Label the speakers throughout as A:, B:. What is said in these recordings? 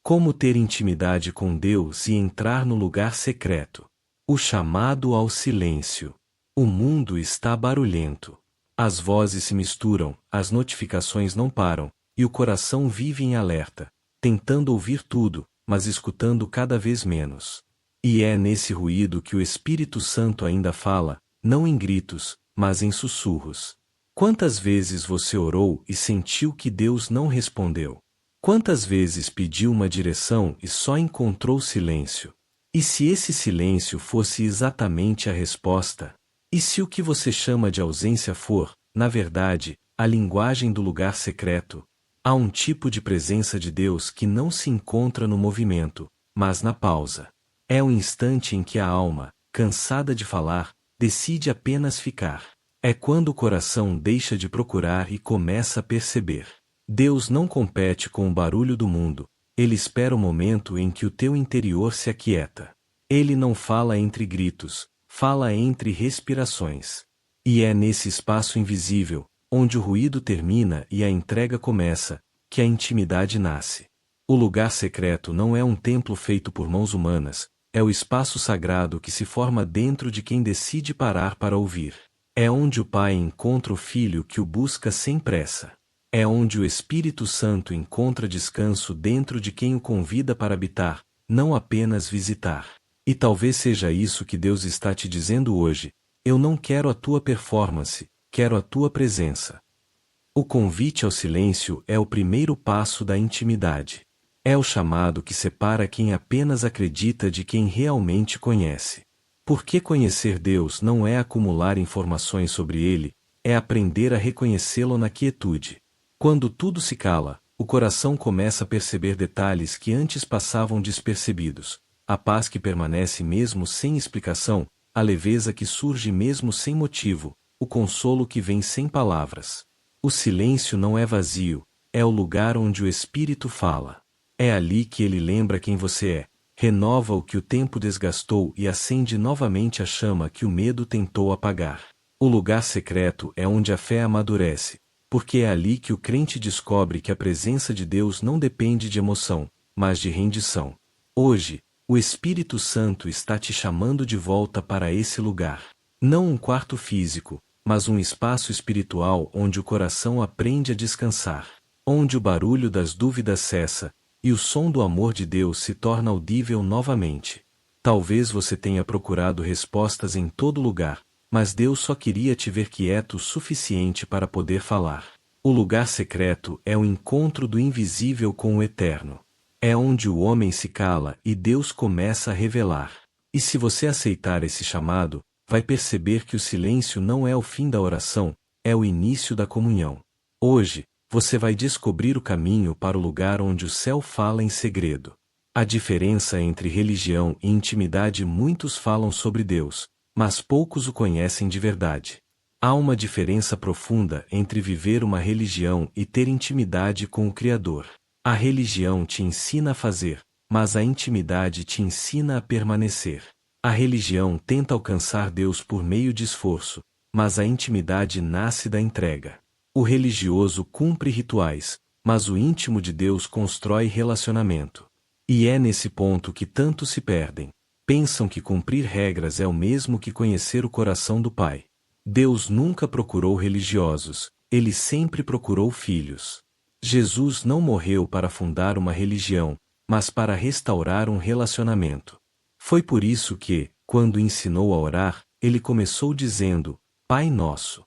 A: Como ter intimidade com Deus e entrar no lugar secreto. O chamado ao silêncio. O mundo está barulhento. As vozes se misturam, as notificações não param, e o coração vive em alerta, tentando ouvir tudo, mas escutando cada vez menos. E é nesse ruído que o Espírito Santo ainda fala, não em gritos, mas em sussurros. Quantas vezes você orou e sentiu que Deus não respondeu? Quantas vezes pediu uma direção e só encontrou silêncio? E se esse silêncio fosse exatamente a resposta? E se o que você chama de ausência for, na verdade, a linguagem do lugar secreto? Há um tipo de presença de Deus que não se encontra no movimento, mas na pausa. É o instante em que a alma, cansada de falar, decide apenas ficar. É quando o coração deixa de procurar e começa a perceber. Deus não compete com o barulho do mundo, ele espera o momento em que o teu interior se aquieta. Ele não fala entre gritos, fala entre respirações. E é nesse espaço invisível, onde o ruído termina e a entrega começa, que a intimidade nasce. O lugar secreto não é um templo feito por mãos humanas, é o espaço sagrado que se forma dentro de quem decide parar para ouvir. É onde o Pai encontra o Filho que o busca sem pressa. É onde o Espírito Santo encontra descanso dentro de quem o convida para habitar, não apenas visitar. E talvez seja isso que Deus está te dizendo hoje: eu não quero a tua performance, quero a tua presença. O convite ao silêncio é o primeiro passo da intimidade. É o chamado que separa quem apenas acredita de quem realmente conhece. Porque conhecer Deus não é acumular informações sobre Ele, é aprender a reconhecê-lo na quietude. Quando tudo se cala, o coração começa a perceber detalhes que antes passavam despercebidos, a paz que permanece mesmo sem explicação, a leveza que surge mesmo sem motivo, o consolo que vem sem palavras. O silêncio não é vazio, é o lugar onde o Espírito fala. É ali que ele lembra quem você é, renova o que o tempo desgastou e acende novamente a chama que o medo tentou apagar. O lugar secreto é onde a fé amadurece, porque é ali que o crente descobre que a presença de Deus não depende de emoção, mas de rendição. Hoje, o Espírito Santo está te chamando de volta para esse lugar. Não um quarto físico, mas um espaço espiritual onde o coração aprende a descansar, onde o barulho das dúvidas cessa, e o som do amor de Deus se torna audível novamente. Talvez você tenha procurado respostas em todo lugar, mas Deus só queria te ver quieto o suficiente para poder falar. O lugar secreto é o encontro do invisível com o eterno. É onde o homem se cala e Deus começa a revelar. E se você aceitar esse chamado, vai perceber que o silêncio não é o fim da oração, é o início da comunhão. Hoje, você vai descobrir o caminho para o lugar onde o céu fala em segredo. A diferença entre religião e intimidade: muitos falam sobre Deus, mas poucos o conhecem de verdade. Há uma diferença profunda entre viver uma religião e ter intimidade com o Criador. A religião te ensina a fazer, mas a intimidade te ensina a permanecer. A religião tenta alcançar Deus por meio de esforço, mas a intimidade nasce da entrega. O religioso cumpre rituais, mas o íntimo de Deus constrói relacionamento. E é nesse ponto que tantos se perdem. Pensam que cumprir regras é o mesmo que conhecer o coração do Pai. Deus nunca procurou religiosos, ele sempre procurou filhos. Jesus não morreu para fundar uma religião, mas para restaurar um relacionamento. Foi por isso que, quando ensinou a orar, ele começou dizendo: Pai nosso.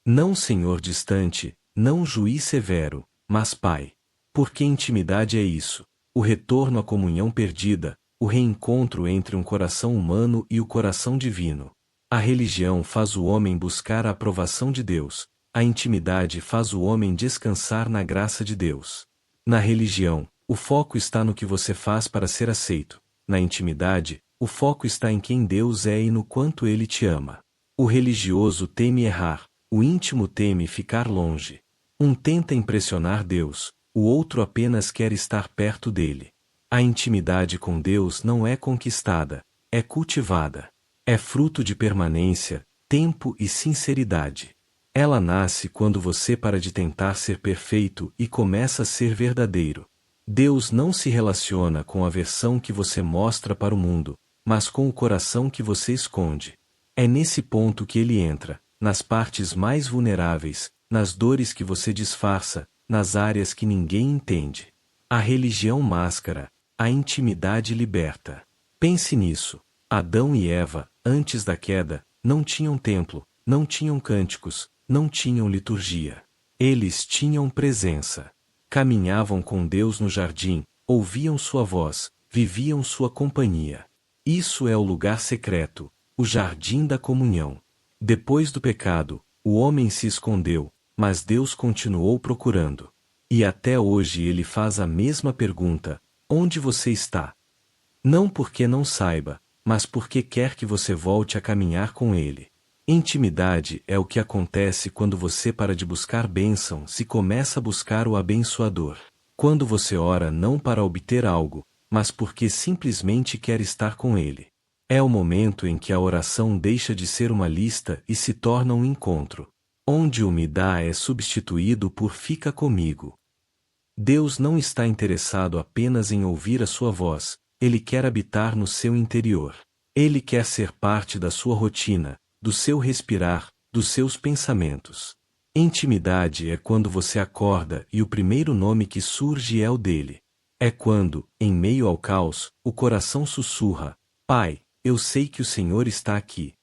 A: Não Senhor distante, não juiz severo, mas Pai. Porque intimidade é isso: o retorno à comunhão perdida, o reencontro entre um coração humano e o coração divino. A religião faz o homem buscar a aprovação de Deus, a intimidade faz o homem descansar na graça de Deus. Na religião, o foco está no que você faz para ser aceito. Na intimidade, o foco está em quem Deus é e no quanto Ele te ama. O religioso teme errar, o íntimo teme ficar longe. Um tenta impressionar Deus, o outro apenas quer estar perto dele. A intimidade com Deus não é conquistada, é cultivada. É fruto de permanência, tempo e sinceridade. Ela nasce quando você para de tentar ser perfeito e começa a ser verdadeiro. Deus não se relaciona com a versão que você mostra para o mundo, mas com o coração que você esconde. É nesse ponto que ele entra, nas partes mais vulneráveis, nas dores que você disfarça, nas áreas que ninguém entende. A religião máscara, a intimidade liberta. Pense nisso. Adão e Eva, antes da queda, não tinham templo, não tinham cânticos, não tinham liturgia. Eles tinham presença. Caminhavam com Deus no jardim, ouviam sua voz, viviam sua companhia. Isso é o lugar secreto, o jardim da comunhão. Depois do pecado, o homem se escondeu, mas Deus continuou procurando. E até hoje ele faz a mesma pergunta: onde você está? Não porque não saiba, mas porque quer que você volte a caminhar com ele. Intimidade é o que acontece quando você para de buscar bênçãos e começa a buscar o abençoador. Quando você ora não para obter algo, mas porque simplesmente quer estar com ele. É o momento em que a oração deixa de ser uma lista e se torna um encontro, onde o me dá é substituído por fica comigo. Deus não está interessado apenas em ouvir a sua voz, ele quer habitar no seu interior. Ele quer ser parte da sua rotina, do seu respirar, dos seus pensamentos. Intimidade é quando você acorda e o primeiro nome que surge é o dele. É quando, em meio ao caos, o coração sussurra: Pai, eu sei que o Senhor está aqui.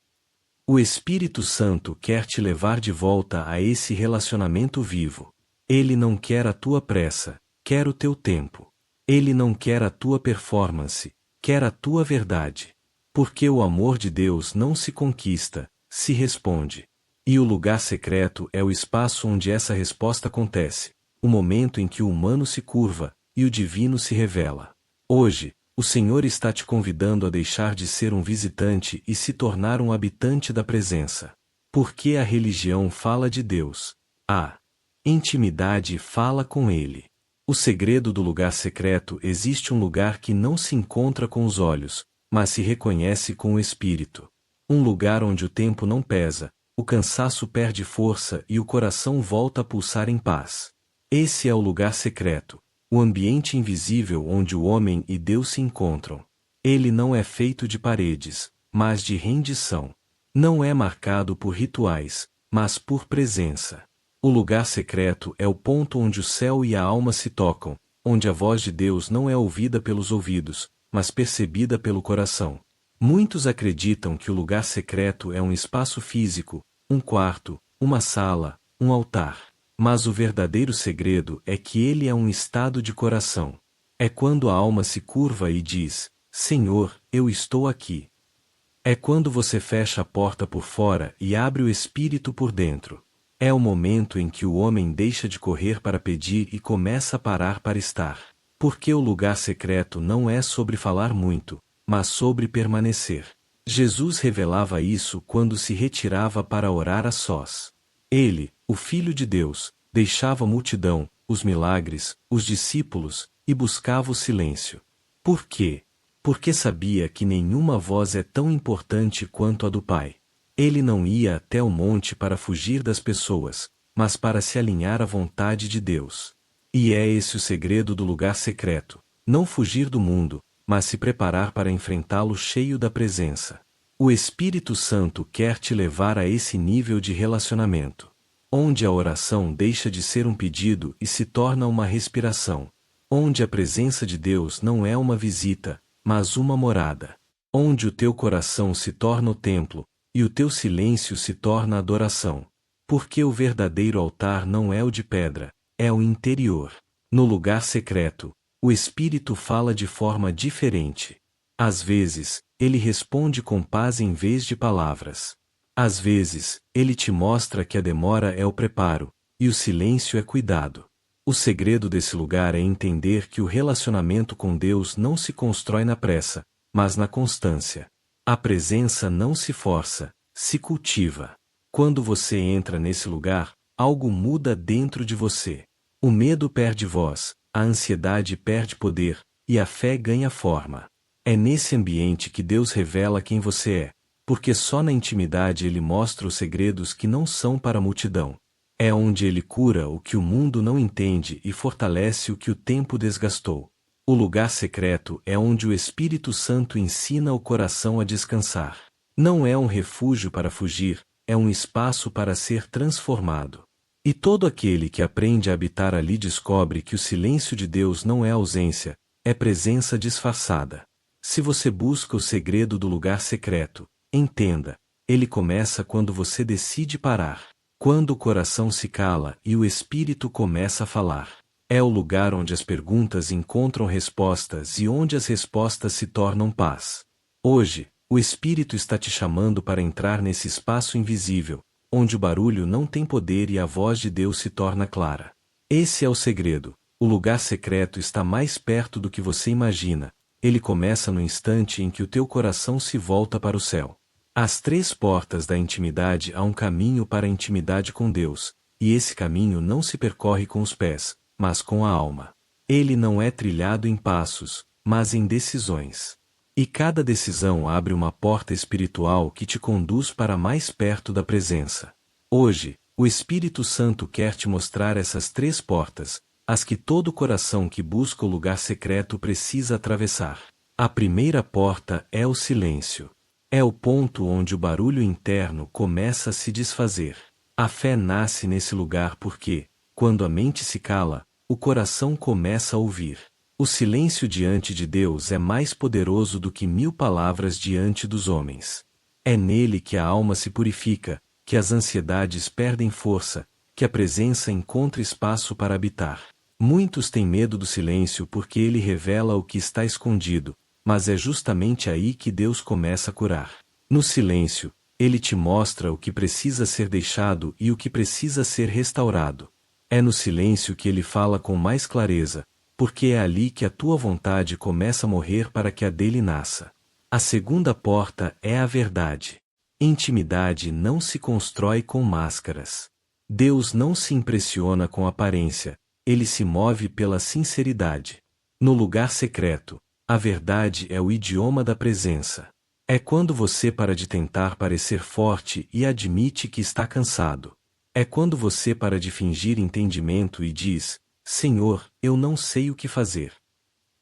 A: O Espírito Santo quer te levar de volta a esse relacionamento vivo. Ele não quer a tua pressa, quer o teu tempo. Ele não quer a tua performance, quer a tua verdade. Porque o amor de Deus não se conquista, se responde. E o lugar secreto é o espaço onde essa resposta acontece, o momento em que o humano se curva, e o divino se revela. Hoje, o Senhor está te convidando a deixar de ser um visitante e se tornar um habitante da presença. Porque a religião fala de Deus. A intimidade fala com Ele. O segredo do lugar secreto: existe um lugar que não se encontra com os olhos, mas se reconhece com o espírito. Um lugar onde o tempo não pesa, o cansaço perde força e o coração volta a pulsar em paz. Esse é o lugar secreto, o ambiente invisível onde o homem e Deus se encontram. Ele não é feito de paredes, mas de rendição. Não é marcado por rituais, mas por presença. O lugar secreto é o ponto onde o céu e a alma se tocam, onde a voz de Deus não é ouvida pelos ouvidos, mas percebida pelo coração. Muitos acreditam que o lugar secreto é um espaço físico, um quarto, uma sala, um altar. Mas o verdadeiro segredo é que ele é um estado de coração. É quando a alma se curva e diz: Senhor, eu estou aqui. É quando você fecha a porta por fora e abre o espírito por dentro. É o momento em que o homem deixa de correr para pedir e começa a parar para estar. Porque o lugar secreto não é sobre falar muito, mas sobre permanecer. Jesus revelava isso quando se retirava para orar a sós. Ele, o Filho de Deus, deixava a multidão, os milagres, os discípulos, e buscava o silêncio. Por quê? Porque sabia que nenhuma voz é tão importante quanto a do Pai. Ele não ia até o monte para fugir das pessoas, mas para se alinhar à vontade de Deus. E é esse o segredo do lugar secreto: não fugir do mundo, mas se preparar para enfrentá-lo cheio da presença. O Espírito Santo quer te levar a esse nível de relacionamento, onde a oração deixa de ser um pedido e se torna uma respiração, onde a presença de Deus não é uma visita, mas uma morada, onde o teu coração se torna o templo, e o teu silêncio se torna adoração. Porque o verdadeiro altar não é o de pedra, é o interior. No lugar secreto, o Espírito fala de forma diferente. Às vezes, ele responde com paz em vez de palavras. Às vezes, ele te mostra que a demora é o preparo, e o silêncio é cuidado. O segredo desse lugar é entender que o relacionamento com Deus não se constrói na pressa, mas na constância. A presença não se força, se cultiva. Quando você entra nesse lugar, algo muda dentro de você. O medo perde voz, a ansiedade perde poder, e a fé ganha forma. É nesse ambiente que Deus revela quem você é, porque só na intimidade Ele mostra os segredos que não são para a multidão. É onde ele cura o que o mundo não entende e fortalece o que o tempo desgastou. O lugar secreto é onde o Espírito Santo ensina o coração a descansar. Não é um refúgio para fugir, é um espaço para ser transformado. E todo aquele que aprende a habitar ali descobre que o silêncio de Deus não é ausência, é presença disfarçada. Se você busca o segredo do lugar secreto, entenda, ele começa quando você decide parar. Quando o coração se cala e o espírito começa a falar. É o lugar onde as perguntas encontram respostas e onde as respostas se tornam paz. Hoje, o Espírito está te chamando para entrar nesse espaço invisível, onde o barulho não tem poder e a voz de Deus se torna clara. Esse é o segredo. O lugar secreto está mais perto do que você imagina. Ele começa no instante em que o teu coração se volta para o céu. Às 3 portas da intimidade há um caminho para a intimidade com Deus, e esse caminho não se percorre com os pés, mas com a alma. Ele não é trilhado em passos, mas em decisões. E cada decisão abre uma porta espiritual que te conduz para mais perto da presença. Hoje, o Espírito Santo quer te mostrar essas 3 portas, as que todo coração que busca o lugar secreto precisa atravessar. A primeira porta é o silêncio. É o ponto onde o barulho interno começa a se desfazer. A fé nasce nesse lugar porque, quando a mente se cala, o coração começa a ouvir. O silêncio diante de Deus é mais poderoso do que 1000 palavras diante dos homens. É nele que a alma se purifica, que as ansiedades perdem força, que a presença encontra espaço para habitar. Muitos têm medo do silêncio porque ele revela o que está escondido, mas é justamente aí que Deus começa a curar. No silêncio, ele te mostra o que precisa ser deixado e o que precisa ser restaurado. É no silêncio que ele fala com mais clareza, porque é ali que a tua vontade começa a morrer para que a dele nasça. A segunda porta é a verdade. Intimidade não se constrói com máscaras. Deus não se impressiona com aparência, ele se move pela sinceridade. No lugar secreto, a verdade é o idioma da presença. É quando você para de tentar parecer forte e admite que está cansado. É quando você para de fingir entendimento e diz: Senhor, eu não sei o que fazer.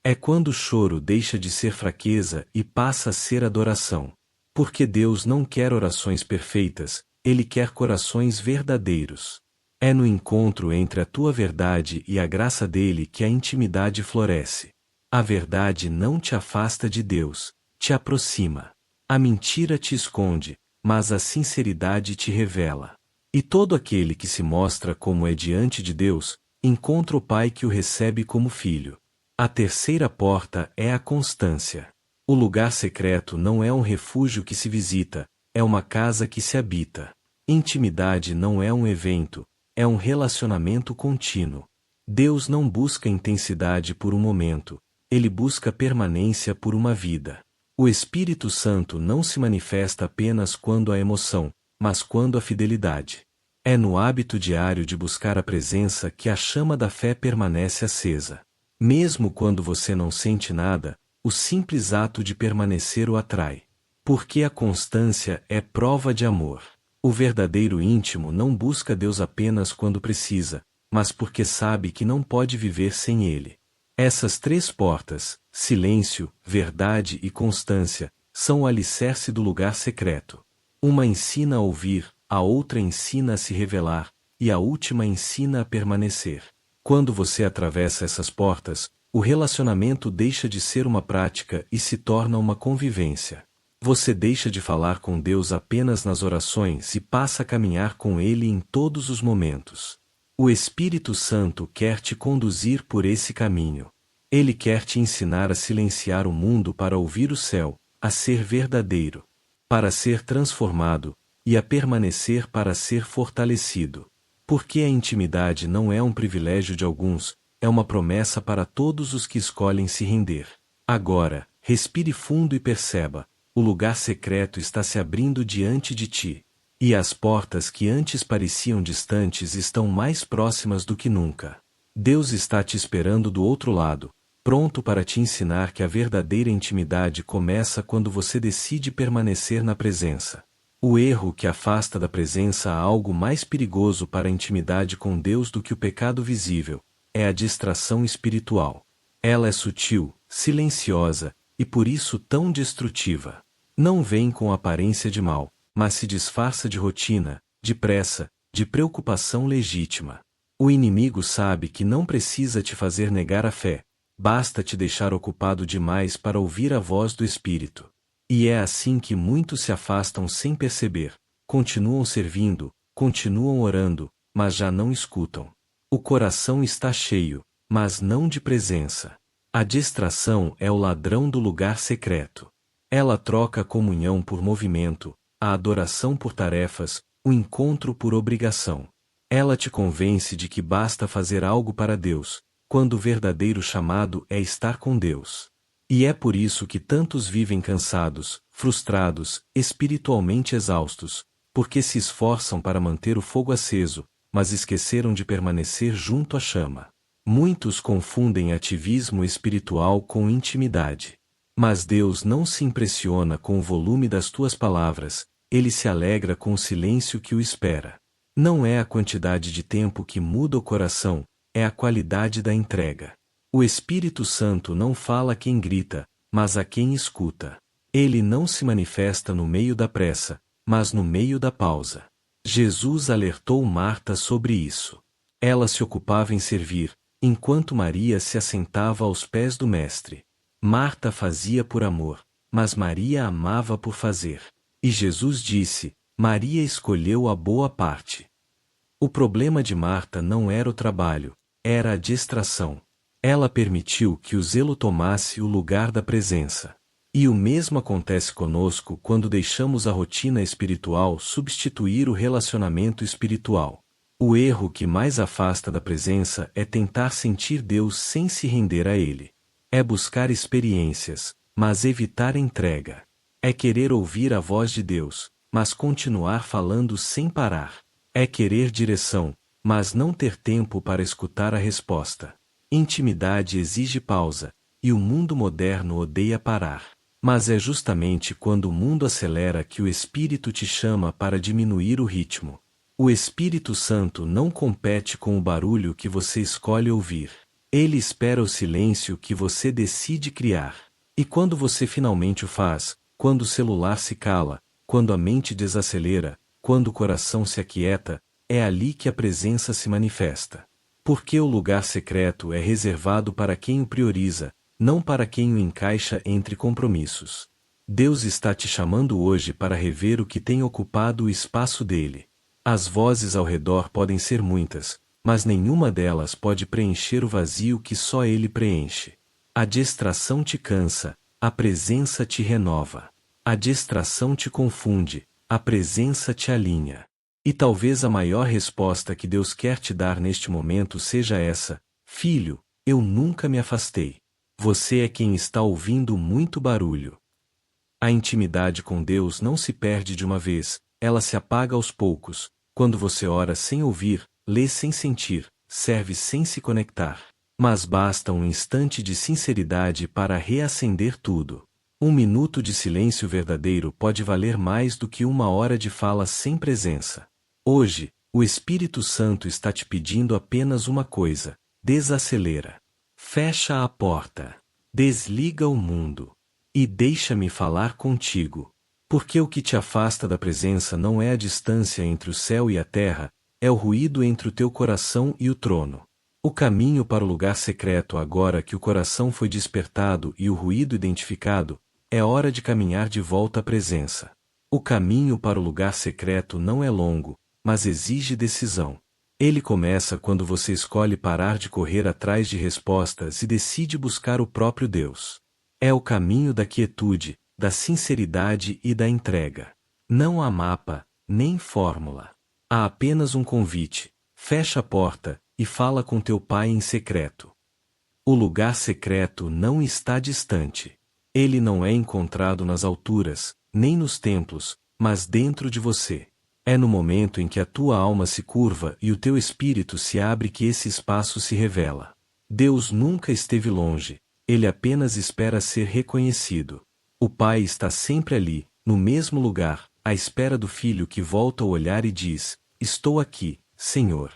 A: É quando o choro deixa de ser fraqueza e passa a ser adoração. Porque Deus não quer orações perfeitas, Ele quer corações verdadeiros. É no encontro entre a tua verdade e a graça dele que a intimidade floresce. A verdade não te afasta de Deus, te aproxima. A mentira te esconde, mas a sinceridade te revela. E todo aquele que se mostra como é diante de Deus, encontra o Pai que o recebe como filho. A terceira porta é a constância. O lugar secreto não é um refúgio que se visita, é uma casa que se habita. Intimidade não é um evento, é um relacionamento contínuo. Deus não busca intensidade por um momento, ele busca permanência por uma vida. O Espírito Santo não se manifesta apenas quando há emoção, mas quando há fidelidade. É no hábito diário de buscar a presença que a chama da fé permanece acesa. Mesmo quando você não sente nada, o simples ato de permanecer o atrai. Porque a constância é prova de amor. O verdadeiro íntimo não busca Deus apenas quando precisa, mas porque sabe que não pode viver sem Ele. Essas 3 portas, silêncio, verdade e constância, são o alicerce do lugar secreto. Uma ensina a ouvir, a outra ensina a se revelar, e a última ensina a permanecer. Quando você atravessa essas portas, o relacionamento deixa de ser uma prática e se torna uma convivência. Você deixa de falar com Deus apenas nas orações e passa a caminhar com Ele em todos os momentos. O Espírito Santo quer te conduzir por esse caminho. Ele quer te ensinar a silenciar o mundo para ouvir o céu, a ser verdadeiro, para ser transformado, e a permanecer para ser fortalecido. Porque a intimidade não é um privilégio de alguns, é uma promessa para todos os que escolhem se render. Agora, respire fundo e perceba, o lugar secreto está se abrindo diante de ti. E as portas que antes pareciam distantes estão mais próximas do que nunca. Deus está te esperando do outro lado, pronto para te ensinar que a verdadeira intimidade começa quando você decide permanecer na presença. O erro que afasta da presença há algo mais perigoso para a intimidade com Deus do que o pecado visível, é a distração espiritual. Ela é sutil, silenciosa, e por isso tão destrutiva. Não vem com aparência de mal, mas se disfarça de rotina, de pressa, de preocupação legítima. O inimigo sabe que não precisa te fazer negar a fé, basta te deixar ocupado demais para ouvir a voz do Espírito. E é assim que muitos se afastam sem perceber, continuam servindo, continuam orando, mas já não escutam. O coração está cheio, mas não de presença. A distração é o ladrão do lugar secreto. Ela troca a comunhão por movimento, a adoração por tarefas, o encontro por obrigação. Ela te convence de que basta fazer algo para Deus, quando o verdadeiro chamado é estar com Deus. E é por isso que tantos vivem cansados, frustrados, espiritualmente exaustos, porque se esforçam para manter o fogo aceso, mas esqueceram de permanecer junto à chama. Muitos confundem ativismo espiritual com intimidade. Mas Deus não se impressiona com o volume das tuas palavras, Ele se alegra com o silêncio que o espera. Não é a quantidade de tempo que muda o coração, é a qualidade da entrega. O Espírito Santo não fala a quem grita, mas a quem escuta. Ele não se manifesta no meio da pressa, mas no meio da pausa. Jesus alertou Marta sobre isso. Ela se ocupava em servir, enquanto Maria se assentava aos pés do Mestre. Marta fazia por amor, mas Maria amava por fazer. E Jesus disse: Maria escolheu a boa parte. O problema de Marta não era o trabalho, era a distração. Ela permitiu que o zelo tomasse o lugar da presença. E o mesmo acontece conosco quando deixamos a rotina espiritual substituir o relacionamento espiritual. O erro que mais afasta da presença é tentar sentir Deus sem se render a Ele. É buscar experiências, mas evitar entrega. É querer ouvir a voz de Deus, mas continuar falando sem parar. É querer direção, mas não ter tempo para escutar a resposta. Intimidade exige pausa, e o mundo moderno odeia parar. Mas é justamente quando o mundo acelera que o Espírito te chama para diminuir o ritmo. O Espírito Santo não compete com o barulho que você escolhe ouvir. Ele espera o silêncio que você decide criar. E quando você finalmente o faz, quando o celular se cala, quando a mente desacelera, quando o coração se aquieta, é ali que a presença se manifesta. Porque o lugar secreto é reservado para quem o prioriza, não para quem o encaixa entre compromissos. Deus está te chamando hoje para rever o que tem ocupado o espaço dele. As vozes ao redor podem ser muitas, mas nenhuma delas pode preencher o vazio que só ele preenche. A distração te cansa, a presença te renova. A distração te confunde, a presença te alinha. E talvez a maior resposta que Deus quer te dar neste momento seja essa: Filho, eu nunca me afastei. Você é quem está ouvindo muito barulho. A intimidade com Deus não se perde de uma vez, ela se apaga aos poucos, quando você ora sem ouvir, lê sem sentir, serve sem se conectar. Mas basta um instante de sinceridade para reacender tudo. 1 minuto de silêncio verdadeiro pode valer mais do que 1 hora de fala sem presença. Hoje, o Espírito Santo está te pedindo apenas uma coisa: desacelera. Fecha a porta. Desliga o mundo. E deixa-me falar contigo. Porque o que te afasta da presença não é a distância entre o céu e a terra, é o ruído entre o teu coração e o trono. O caminho para o lugar secreto agora que o coração foi despertado e o ruído identificado, é hora de caminhar de volta à presença. O caminho para o lugar secreto não é longo, mas exige decisão. Ele começa quando você escolhe parar de correr atrás de respostas e decide buscar o próprio Deus. É o caminho da quietude, da sinceridade e da entrega. Não há mapa, nem fórmula. Há apenas um convite: fecha a porta e fala com teu Pai em secreto. O lugar secreto não está distante. Ele não é encontrado nas alturas, nem nos templos, mas dentro de você. É no momento em que a tua alma se curva e o teu espírito se abre que esse espaço se revela. Deus nunca esteve longe, ele apenas espera ser reconhecido. O Pai está sempre ali, no mesmo lugar, à espera do filho que volta o olhar e diz: estou aqui, Senhor.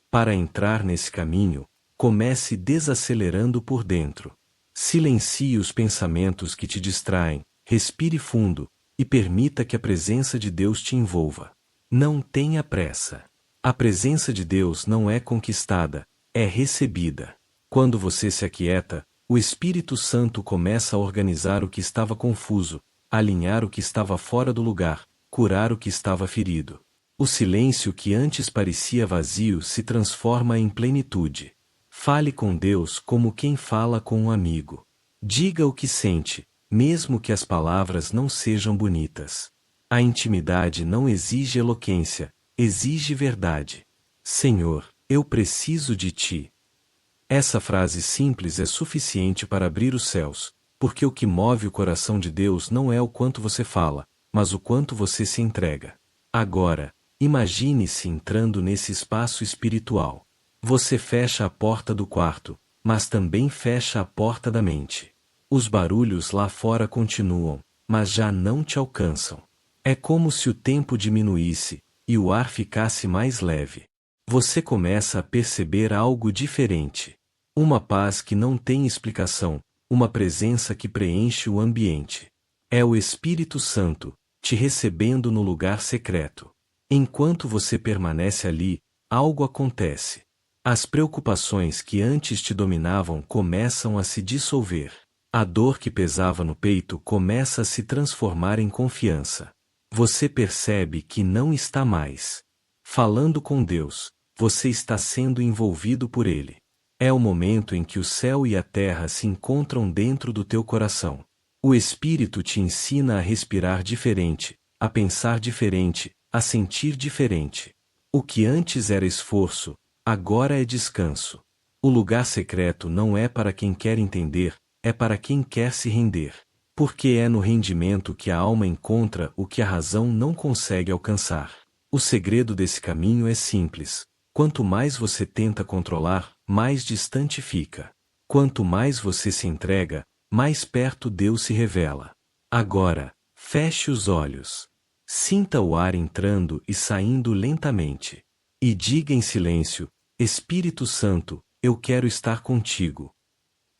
A: Para entrar nesse caminho, comece desacelerando por dentro. Silencie os pensamentos que te distraem, respire fundo, e permita que a presença de Deus te envolva. Não tenha pressa. A presença de Deus não é conquistada, é recebida. Quando você se aquieta, o Espírito Santo começa a organizar o que estava confuso, alinhar o que estava fora do lugar, curar o que estava ferido. O silêncio que antes parecia vazio se transforma em plenitude. Fale com Deus como quem fala com um amigo. Diga o que sente, mesmo que as palavras não sejam bonitas. A intimidade não exige eloquência, exige verdade. Senhor, eu preciso de ti. Essa frase simples é suficiente para abrir os céus, porque o que move o coração de Deus não é o quanto você fala, mas o quanto você se entrega. Agora, imagine-se entrando nesse espaço espiritual. Você fecha a porta do quarto, mas também fecha a porta da mente. Os barulhos lá fora continuam, mas já não te alcançam. É como se o tempo diminuísse, e o ar ficasse mais leve. Você começa a perceber algo diferente. Uma paz que não tem explicação, uma presença que preenche o ambiente. É o Espírito Santo, te recebendo no lugar secreto. Enquanto você permanece ali, algo acontece. As preocupações que antes te dominavam começam a se dissolver. A dor que pesava no peito começa a se transformar em confiança. Você percebe que não está mais falando com Deus, você está sendo envolvido por Ele. É o momento em que o céu e a terra se encontram dentro do teu coração. O Espírito te ensina a respirar diferente, a pensar diferente, a sentir diferente. O que antes era esforço, agora é descanso. O lugar secreto não é para quem quer entender, é para quem quer se render. Porque é no rendimento que a alma encontra o que a razão não consegue alcançar. O segredo desse caminho é simples. Quanto mais você tenta controlar, mais distante fica. Quanto mais você se entrega, mais perto Deus se revela. Agora, feche os olhos. Sinta o ar entrando e saindo lentamente. E diga em silêncio: Espírito Santo, eu quero estar contigo.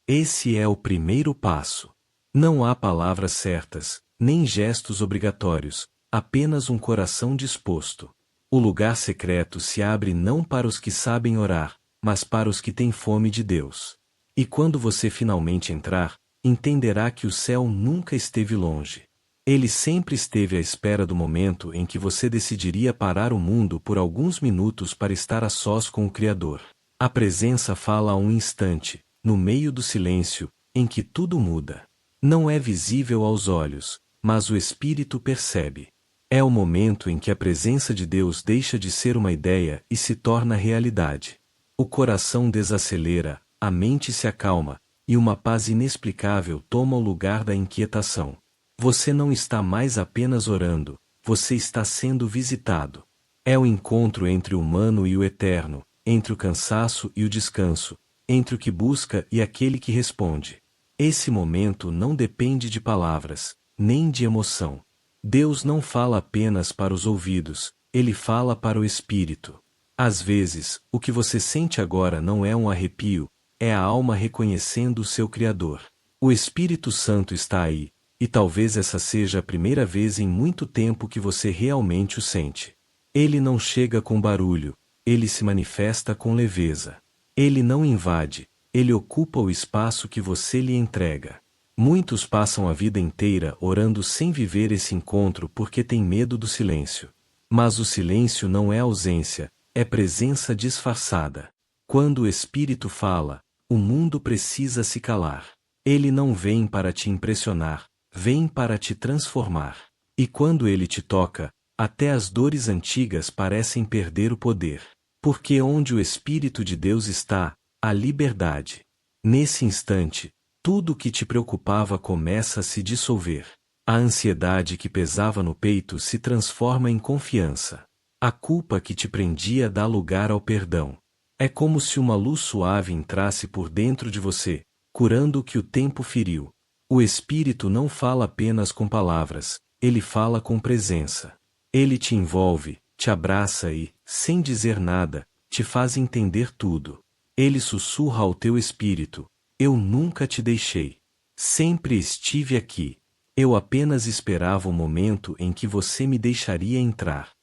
A: Esse é o primeiro passo. Não há palavras certas, nem gestos obrigatórios, apenas um coração disposto. O lugar secreto se abre não para os que sabem orar, mas para os que têm fome de Deus. E quando você finalmente entrar, entenderá que o céu nunca esteve longe. Ele sempre esteve à espera do momento em que você decidiria parar o mundo por alguns minutos para estar a sós com o Criador. A presença fala a um instante, no meio do silêncio, em que tudo muda. Não é visível aos olhos, mas o Espírito percebe. É o momento em que a presença de Deus deixa de ser uma ideia e se torna realidade. O coração desacelera, a mente se acalma, e uma paz inexplicável toma o lugar da inquietação. Você não está mais apenas orando, você está sendo visitado. É o encontro entre o humano e o eterno, entre o cansaço e o descanso, entre o que busca e aquele que responde. Esse momento não depende de palavras, nem de emoção. Deus não fala apenas para os ouvidos, Ele fala para o espírito. Às vezes, o que você sente agora não é um arrepio, é a alma reconhecendo o seu Criador. O Espírito Santo está aí, e talvez essa seja a primeira vez em muito tempo que você realmente o sente. Ele não chega com barulho, ele se manifesta com leveza. Ele não invade, ele ocupa o espaço que você lhe entrega. Muitos passam a vida inteira orando sem viver esse encontro porque têm medo do silêncio. Mas o silêncio não é ausência, é presença disfarçada. Quando o Espírito fala, o mundo precisa se calar. Ele não vem para te impressionar, vem para te transformar. E quando ele te toca, até as dores antigas parecem perder o poder. Porque onde o Espírito de Deus está, há liberdade. Nesse instante, tudo o que te preocupava começa a se dissolver. A ansiedade que pesava no peito se transforma em confiança. A culpa que te prendia dá lugar ao perdão. É como se uma luz suave entrasse por dentro de você, curando o que o tempo feriu. O Espírito não fala apenas com palavras, ele fala com presença. Ele te envolve, te abraça e, sem dizer nada, te faz entender tudo. Ele sussurra ao teu espírito: eu nunca te deixei. Sempre estive aqui. Eu apenas esperava o momento em que você me deixaria entrar.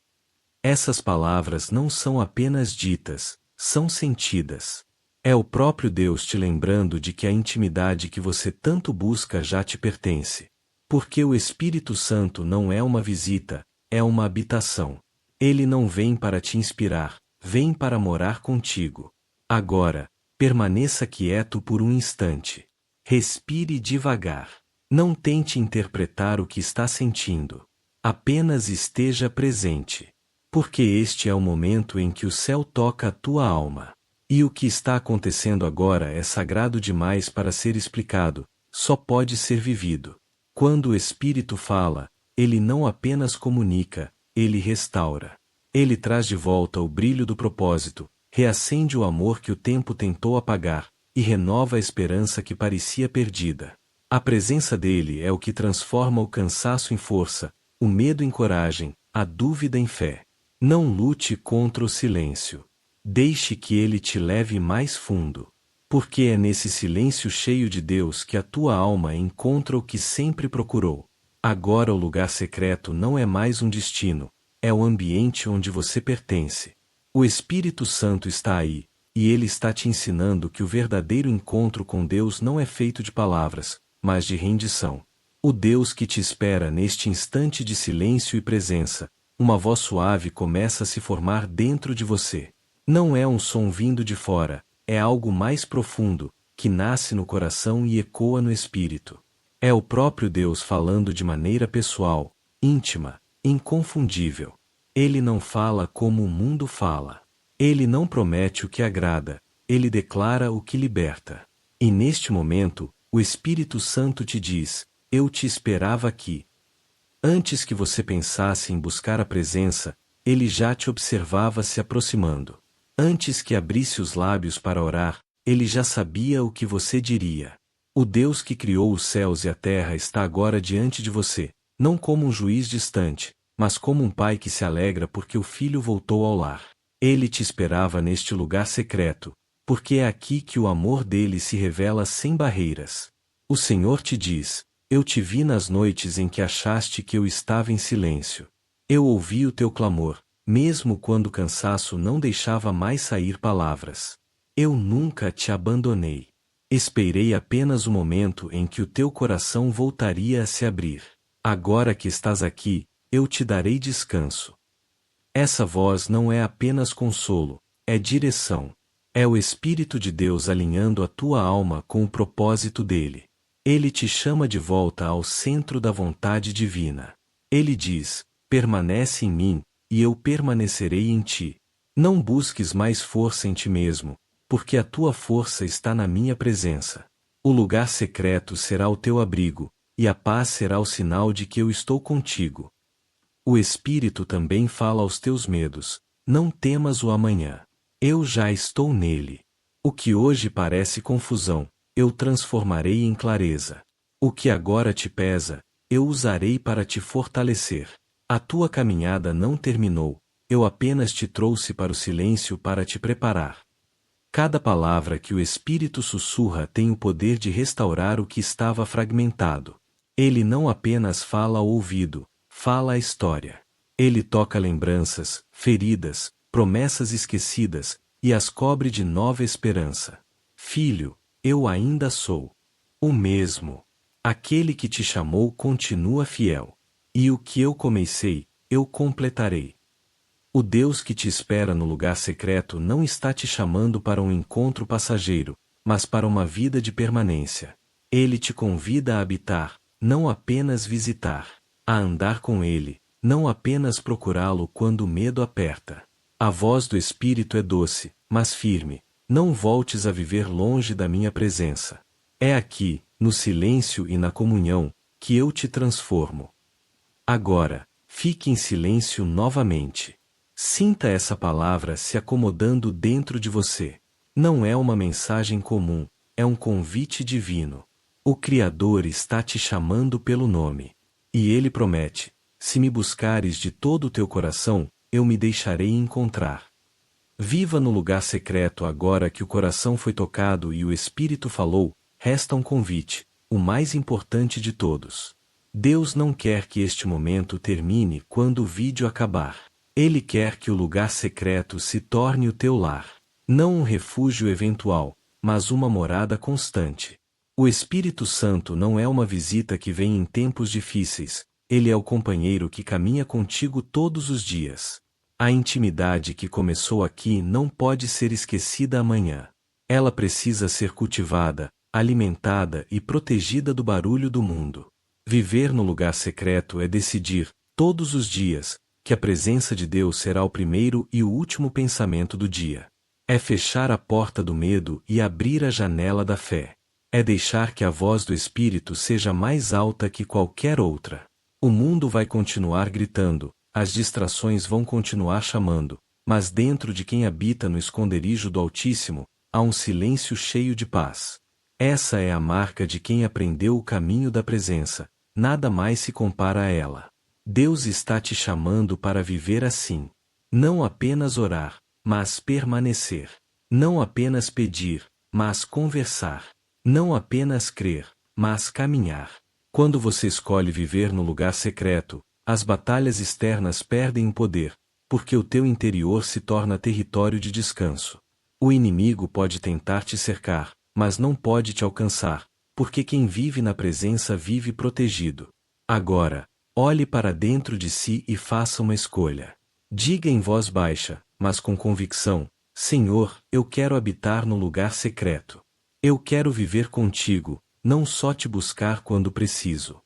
A: Essas palavras não são apenas ditas, são sentidas. É o próprio Deus te lembrando de que a intimidade que você tanto busca já te pertence. Porque o Espírito Santo não é uma visita, é uma habitação. Ele não vem para te inspirar, vem para morar contigo. Agora, permaneça quieto por um instante. Respire devagar. Não tente interpretar o que está sentindo. Apenas esteja presente. Porque este é o momento em que o céu toca a tua alma. E o que está acontecendo agora é sagrado demais para ser explicado, só pode ser vivido. Quando o Espírito fala, ele não apenas comunica, ele restaura. Ele traz de volta o brilho do propósito, reacende o amor que o tempo tentou apagar, e renova a esperança que parecia perdida. A presença dele é o que transforma o cansaço em força, o medo em coragem, a dúvida em fé. Não lute contra o silêncio. Deixe que ele te leve mais fundo. Porque é nesse silêncio cheio de Deus que a tua alma encontra o que sempre procurou. Agora o lugar secreto não é mais um destino, é o ambiente onde você pertence. O Espírito Santo está aí, e ele está te ensinando que o verdadeiro encontro com Deus não é feito de palavras, mas de rendição. O Deus que te espera neste instante de silêncio e presença, uma voz suave começa a se formar dentro de você. Não é um som vindo de fora, é algo mais profundo, que nasce no coração e ecoa no espírito. É o próprio Deus falando de maneira pessoal, íntima, inconfundível. Ele não fala como o mundo fala. Ele não promete o que agrada, ele declara o que liberta. E neste momento, o Espírito Santo te diz: eu te esperava aqui. Antes que você pensasse em buscar a presença, ele já te observava se aproximando. Antes que abrisse os lábios para orar, ele já sabia o que você diria. O Deus que criou os céus e a terra está agora diante de você, não como um juiz distante, mas como um pai que se alegra porque o filho voltou ao lar. Ele te esperava neste lugar secreto, porque é aqui que o amor dele se revela sem barreiras. O Senhor te diz: eu te vi nas noites em que achaste que eu estava em silêncio. Eu ouvi o teu clamor, mesmo quando o cansaço não deixava mais sair palavras. Eu nunca te abandonei. Esperei apenas o momento em que o teu coração voltaria a se abrir. Agora que estás aqui, eu te darei descanso. Essa voz não é apenas consolo, é direção. É o Espírito de Deus alinhando a tua alma com o propósito dele. Ele te chama de volta ao centro da vontade divina. Ele diz: permanece em mim, e eu permanecerei em ti. Não busques mais força em ti mesmo, porque a tua força está na minha presença. O lugar secreto será o teu abrigo, e a paz será o sinal de que eu estou contigo. O Espírito também fala aos teus medos: não temas o amanhã. Eu já estou nele. O que hoje parece confusão, eu transformarei em clareza. O que agora te pesa, eu usarei para te fortalecer. A tua caminhada não terminou, eu apenas te trouxe para o silêncio para te preparar. Cada palavra que o Espírito sussurra tem o poder de restaurar o que estava fragmentado. Ele não apenas fala ao ouvido, fala a história. Ele toca lembranças, feridas, promessas esquecidas, e as cobre de nova esperança. Filho, eu ainda sou o mesmo. Aquele que te chamou continua fiel. E o que eu comecei, eu completarei. O Deus que te espera no lugar secreto não está te chamando para um encontro passageiro, mas para uma vida de permanência. Ele te convida a habitar, não apenas visitar. A andar com ele, não apenas procurá-lo quando o medo aperta. A voz do Espírito é doce, mas firme. Não voltes a viver longe da minha presença. É aqui, no silêncio e na comunhão, que eu te transformo. Agora, fique em silêncio novamente. Sinta essa palavra se acomodando dentro de você. Não é uma mensagem comum, é um convite divino. O Criador está te chamando pelo nome. E ele promete: se me buscares de todo o teu coração, eu me deixarei encontrar. Viva no lugar secreto agora que o coração foi tocado e o Espírito falou. Resta um convite, o mais importante de todos. Deus não quer que este momento termine quando o vídeo acabar. Ele quer que o lugar secreto se torne o teu lar. Não um refúgio eventual, mas uma morada constante. O Espírito Santo não é uma visita que vem em tempos difíceis, ele é o companheiro que caminha contigo todos os dias. A intimidade que começou aqui não pode ser esquecida amanhã. Ela precisa ser cultivada, alimentada e protegida do barulho do mundo. Viver no lugar secreto é decidir, todos os dias, que a presença de Deus será o primeiro e o último pensamento do dia. É fechar a porta do medo e abrir a janela da fé. É deixar que a voz do Espírito seja mais alta que qualquer outra. O mundo vai continuar gritando, as distrações vão continuar chamando, mas dentro de quem habita no esconderijo do Altíssimo, há um silêncio cheio de paz. Essa é a marca de quem aprendeu o caminho da presença, nada mais se compara a ela. Deus está te chamando para viver assim. Não apenas orar, mas permanecer. Não apenas pedir, mas conversar. Não apenas crer, mas caminhar. Quando você escolhe viver no lugar secreto, as batalhas externas perdem o poder, porque o teu interior se torna território de descanso. O inimigo pode tentar te cercar, mas não pode te alcançar, porque quem vive na presença vive protegido. Agora, olhe para dentro de si e faça uma escolha. Diga em voz baixa, mas com convicção: Senhor, eu quero habitar no lugar secreto. Eu quero viver contigo, não só te buscar quando preciso.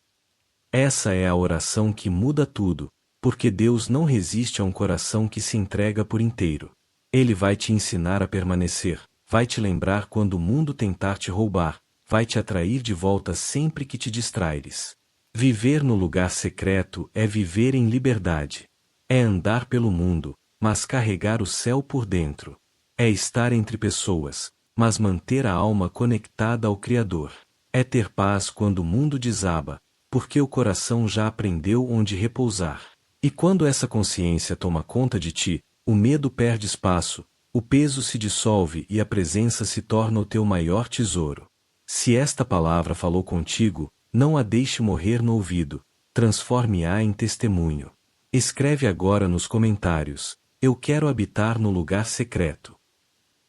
A: Essa é a oração que muda tudo, porque Deus não resiste a um coração que se entrega por inteiro. Ele vai te ensinar a permanecer, vai te lembrar quando o mundo tentar te roubar, vai te atrair de volta sempre que te distraires. Viver no lugar secreto é viver em liberdade. É andar pelo mundo, mas carregar o céu por dentro. É estar entre pessoas, mas manter a alma conectada ao Criador. É ter paz quando o mundo desaba, porque o coração já aprendeu onde repousar. E quando essa consciência toma conta de ti, o medo perde espaço, o peso se dissolve e a presença se torna o teu maior tesouro. Se esta palavra falou contigo, não a deixe morrer no ouvido, transforme-a em testemunho. Escreve agora nos comentários: eu quero habitar no lugar secreto.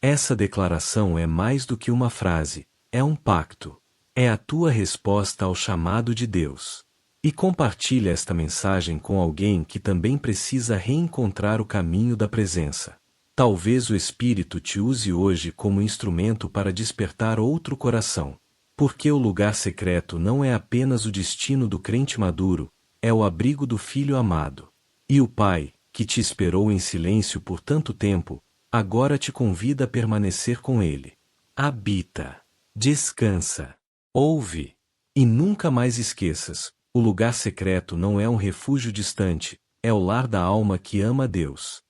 A: Essa declaração é mais do que uma frase, é um pacto. É a tua resposta ao chamado de Deus. E compartilha esta mensagem com alguém que também precisa reencontrar o caminho da presença. Talvez o Espírito te use hoje como instrumento para despertar outro coração. Porque o lugar secreto não é apenas o destino do crente maduro, é o abrigo do filho amado. E o Pai, que te esperou em silêncio por tanto tempo, agora te convida a permanecer com Ele. Habita. Descansa. Ouve. E nunca mais esqueças, o lugar secreto não é um refúgio distante, é o lar da alma que ama a Deus.